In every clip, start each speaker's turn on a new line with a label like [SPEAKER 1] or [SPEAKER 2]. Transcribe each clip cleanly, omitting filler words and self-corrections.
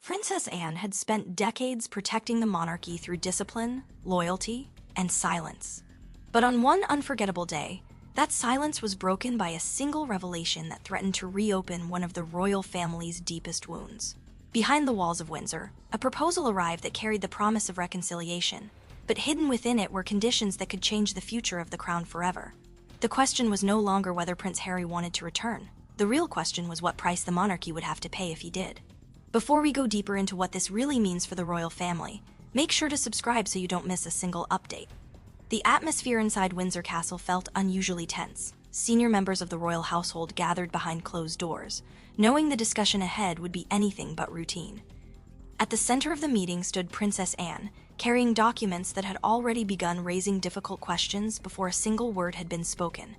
[SPEAKER 1] Princess Anne had spent decades protecting the monarchy through discipline, loyalty, and silence. But on one unforgettable day, that silence was broken by a single revelation that threatened to reopen one of the royal family's deepest wounds. Behind the walls of Windsor, a proposal arrived that carried the promise of reconciliation, but hidden within it were conditions that could change the future of the crown forever. The question was no longer whether Prince Harry wanted to return. The real question was what price the monarchy would have to pay if he did. Before we go deeper into what this really means for the royal family, make sure to subscribe so you don't miss a single update. The atmosphere inside Windsor Castle felt unusually tense. Senior members of the royal household gathered behind closed doors, knowing the discussion ahead would be anything but routine. At the center of the meeting stood Princess Anne, carrying documents that had already begun raising difficult questions before a single word had been spoken.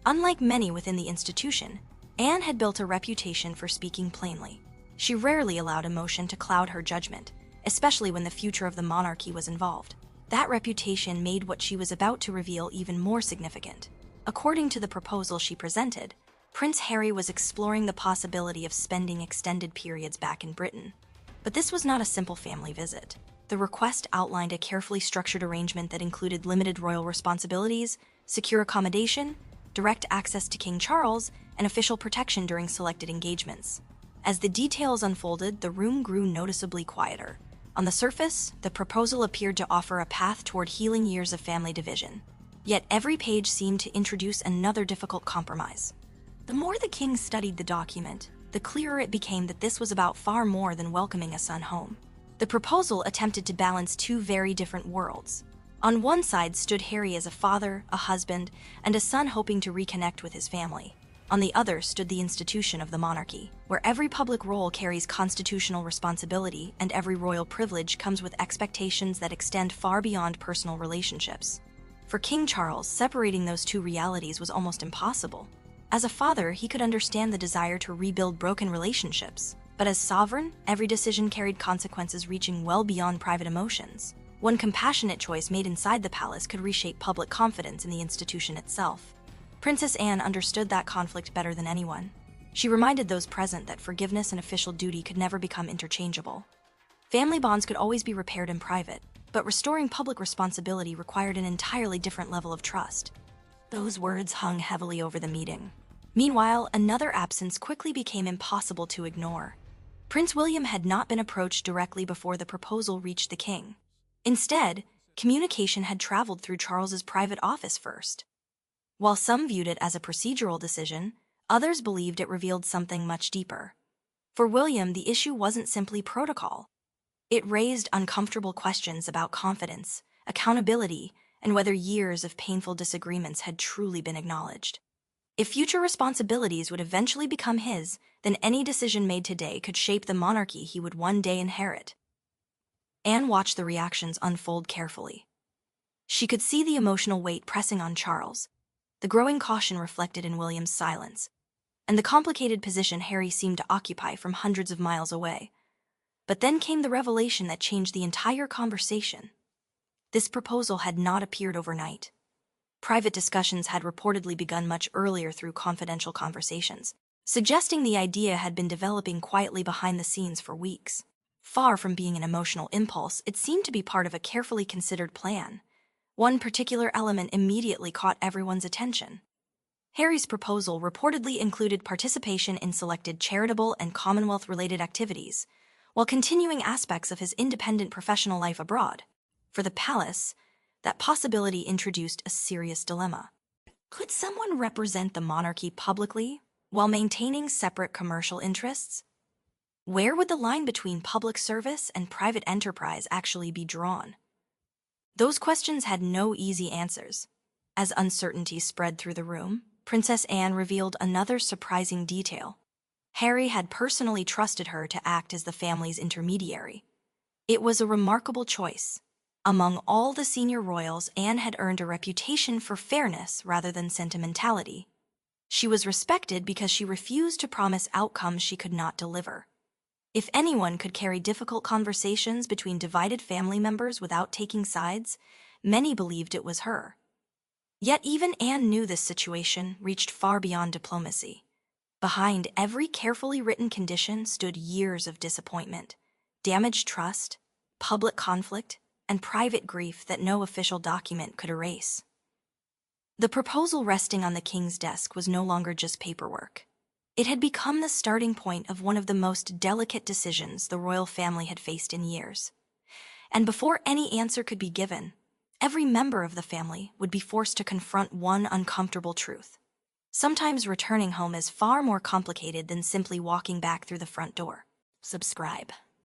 [SPEAKER 1] Unlike many within the institution, Anne had built a reputation for speaking plainly. She rarely allowed emotion to cloud her judgment, especially when the future of the monarchy was involved. That reputation made what she was about to reveal even more significant. According to the proposal she presented, Prince Harry was exploring the possibility of spending extended periods back in Britain. But this was not a simple family visit. The request outlined a carefully structured arrangement that included limited royal responsibilities, secure accommodation, direct access to King Charles, and official protection during selected engagements. As the details unfolded, the room grew noticeably quieter. On the surface, the proposal appeared to offer a path toward healing years of family division. Yet every page seemed to introduce another difficult compromise. The more the king studied the document, the clearer it became that this was about far more than welcoming a son home. The proposal attempted to balance two very different worlds. On one side stood Harry as a father, a husband, and a son hoping to reconnect with his family. On the other stood the institution of the monarchy, where every public role carries constitutional responsibility and every royal privilege comes with expectations that extend far beyond personal relationships. For King Charles, separating those two realities was almost impossible. As a father, he could understand the desire to rebuild broken relationships, but as sovereign, every decision carried consequences reaching well beyond private emotions. One compassionate choice made inside the palace could reshape public confidence in the institution itself. Princess Anne understood that conflict better than anyone. She reminded those present that forgiveness and official duty could never become interchangeable. Family bonds could always be repaired in private, but restoring public responsibility required an entirely different level of trust. Those words hung heavily over the meeting. Meanwhile, another absence quickly became impossible to ignore. Prince William had not been approached directly before the proposal reached the king. Instead, communication had traveled through Charles's private office first. While some viewed it as a procedural decision, others believed it revealed something much deeper. For William, the issue wasn't simply protocol. It raised uncomfortable questions about confidence, accountability, and whether years of painful disagreements had truly been acknowledged. If future responsibilities would eventually become his, then any decision made today could shape the monarchy he would one day inherit. Anne watched the reactions unfold carefully. She could see the emotional weight pressing on Charles, the growing caution reflected in William's silence, and the complicated position Harry seemed to occupy from hundreds of miles away. But then came the revelation that changed the entire conversation. This proposal had not appeared overnight. Private discussions had reportedly begun much earlier through confidential conversations, suggesting the idea had been developing quietly behind the scenes for weeks. Far from being an emotional impulse, it seemed to be part of a carefully considered plan. One particular element immediately caught everyone's attention. Harry's proposal reportedly included participation in selected charitable and Commonwealth-related activities, while continuing aspects of his independent professional life abroad. For the palace, that possibility introduced a serious dilemma. Could someone represent the monarchy publicly while maintaining separate commercial interests? Where would the line between public service and private enterprise actually be drawn? Those questions had no easy answers. As uncertainty spread through the room, Princess Anne revealed another surprising detail. Harry had personally trusted her to act as the family's intermediary. It was a remarkable choice. Among all the senior royals, Anne had earned a reputation for fairness rather than sentimentality. She was respected because she refused to promise outcomes she could not deliver. If anyone could carry difficult conversations between divided family members without taking sides, many believed it was her. Yet even Anne knew this situation reached far beyond diplomacy. Behind every carefully written condition stood years of disappointment. damaged trust, public conflict, and private grief that no official document could erase. The proposal resting on the king's desk was no longer just paperwork. It had become the starting point of one of the most delicate decisions the royal family had faced in years. And before any answer could be given, every member of the family would be forced to confront one uncomfortable truth. Sometimes returning home is far more complicated than simply walking back through the front door. Subscribe.